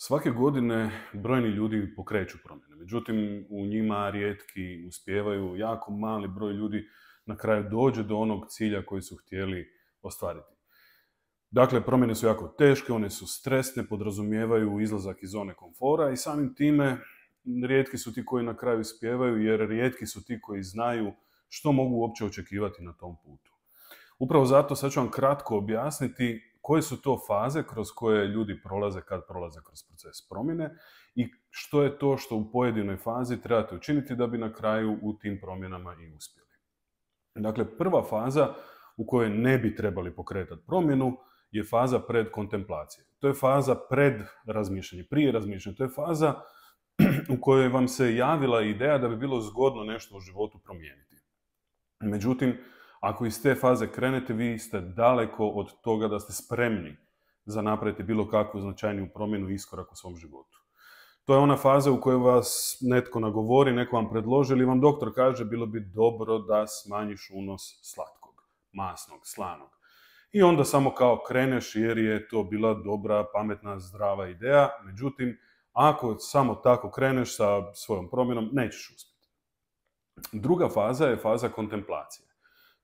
Svake godine brojni ljudi pokreću promjene, međutim u njima rijetki uspijevaju, jako mali broj ljudi na kraju dođe do onog cilja koji su htjeli ostvariti. Dakle, promjene su jako teške, one su stresne, podrazumijevaju izlazak iz zone komfora i samim time rijetki su ti koji na kraju uspijevaju jer rijetki su ti koji znaju što mogu uopće očekivati na tom putu. Upravo zato sad ću vam kratko objasniti koje su to faze kroz koje ljudi prolaze kad prolaze kroz proces promjene i što je to što u pojedinoj fazi trebate učiniti da bi na kraju u tim promjenama i uspjeli. Dakle, prva faza u kojoj ne bi trebali pokretati promjenu je faza predkontemplacije. To je faza pred razmišljanje, prije razmišljanja. To je faza u kojoj vam se javila ideja da bi bilo zgodno nešto u životu promijeniti. Međutim, ako iz te faze krenete, vi ste daleko od toga da ste spremni za napraviti bilo kakvu značajniju promjenu i iskorak u svom životu. To je ona faza u kojoj vas netko nagovori, neko vam predloži ili vam doktor kaže bilo bi dobro da smanjiš unos slatkog, masnog, slanog. I onda samo kao kreneš jer je to bila dobra, pametna, zdrava ideja. Međutim, ako samo tako kreneš sa svojom promjenom, nećeš uspjeti. Druga faza je faza kontemplacije.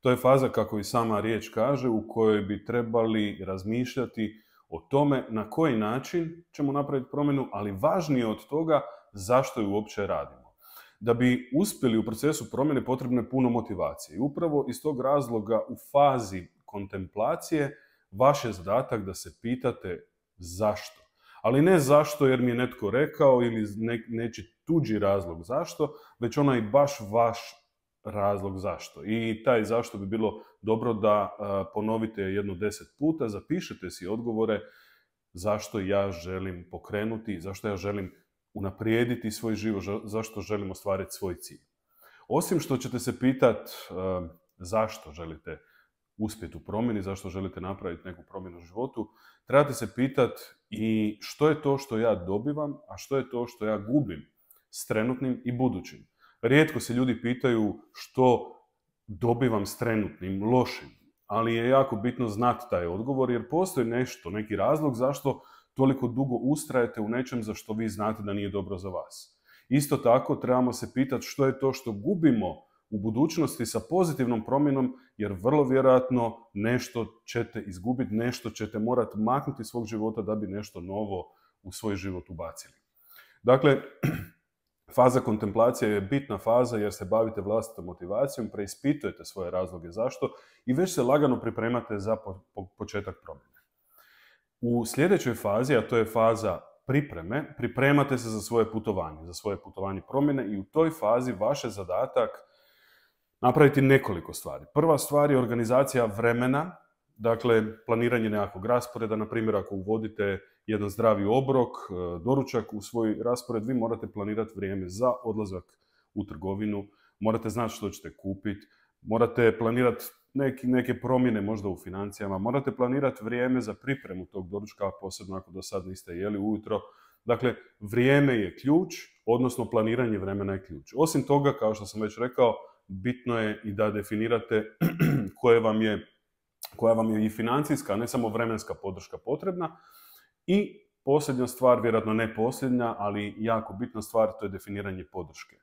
To je faza, kako i sama riječ kaže, u kojoj bi trebali razmišljati o tome na koji način ćemo napraviti promjenu, ali važnije od toga zašto ju uopće radimo. Da bi uspjeli u procesu promjene potrebno je puno motivacije. I upravo iz tog razloga u fazi kontemplacije vaš je zadatak da se pitate zašto. Ali ne zašto jer mi je netko rekao ili nečiji tuđi razlog zašto, već onaj baš vaš razlog zašto. I taj zašto bi bilo dobro da ponovite jedno 10 puta, zapišete si odgovore zašto ja želim pokrenuti, zašto ja želim unaprijediti svoj život, zašto želim ostvariti svoj cilj. Osim što ćete se pitati zašto želite uspjeti u promjeni, zašto želite napraviti neku promjenu u životu, trebate se pitati i što je to što ja dobivam, a što je to što ja gubim s trenutnim i budućim. Rijetko se ljudi pitaju što dobivam s trenutnim, lošim, ali je jako bitno znati taj odgovor jer postoji nešto, neki razlog zašto toliko dugo ustrajete u nečem za što vi znate da nije dobro za vas. Isto tako trebamo se pitati što je to što gubimo u budućnosti sa pozitivnom promjenom jer vrlo vjerojatno nešto ćete izgubiti, nešto ćete morati maknuti iz svog života da bi nešto novo u svoj život ubacili. Dakle, faza kontemplacije je bitna faza jer se bavite vlastitom motivacijom, preispitujete svoje razloge zašto i već se lagano pripremate za početak promjene. U sljedećoj fazi, a to je faza pripreme, pripremate se za svoje putovanje promjene i u toj fazi vaš je zadatak napraviti nekoliko stvari. Prva stvar je organizacija vremena, dakle planiranje nekakvog rasporeda, na primjer ako uvodite jedan zdravi obrok, doručak u svoj raspored, vi morate planirati vrijeme za odlazak u trgovinu, morate znati što ćete kupiti, morate planirati neke promjene možda u financijama, morate planirati vrijeme za pripremu tog doručka, posebno ako do sad niste jeli ujutro. Dakle, vrijeme je ključ, odnosno planiranje vremena je ključ. Osim toga, kao što sam već rekao, bitno je i da definirate koja vam je i financijska, a ne samo vremenska podrška potrebna. I posljednja stvar, vjerojatno ne posljednja, ali jako bitna stvar, to je definiranje podrške.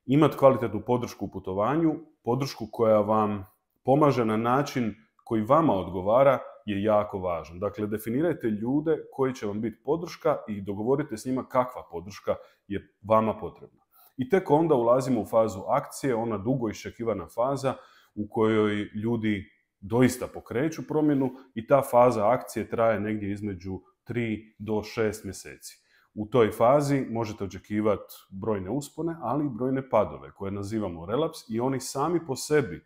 Imati kvalitetnu podršku u putovanju, podršku koja vam pomaže na način koji vama odgovara je jako važan. Dakle, definirajte ljude koji će vam biti podrška i dogovorite s njima kakva podrška je vama potrebna. I tek onda ulazimo u fazu akcije, ona dugo iščekivana faza u kojoj ljudi doista pokreću promjenu i ta faza akcije traje negdje između 3 do 6 mjeseci. U toj fazi možete očekivati brojne uspone, ali i brojne padove koje nazivamo relaps i oni sami po sebi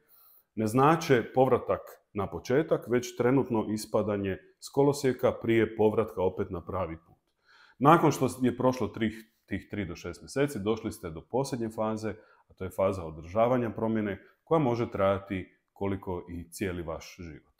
ne znače povratak na početak, već trenutno ispadanje s kolosijeka prije povratka opet na pravi put. Nakon što je prošlo tih 3 do 6 mjeseci, došli ste do posljednje faze, a to je faza održavanja promjene koja može trajati koliko i cijeli vaš život.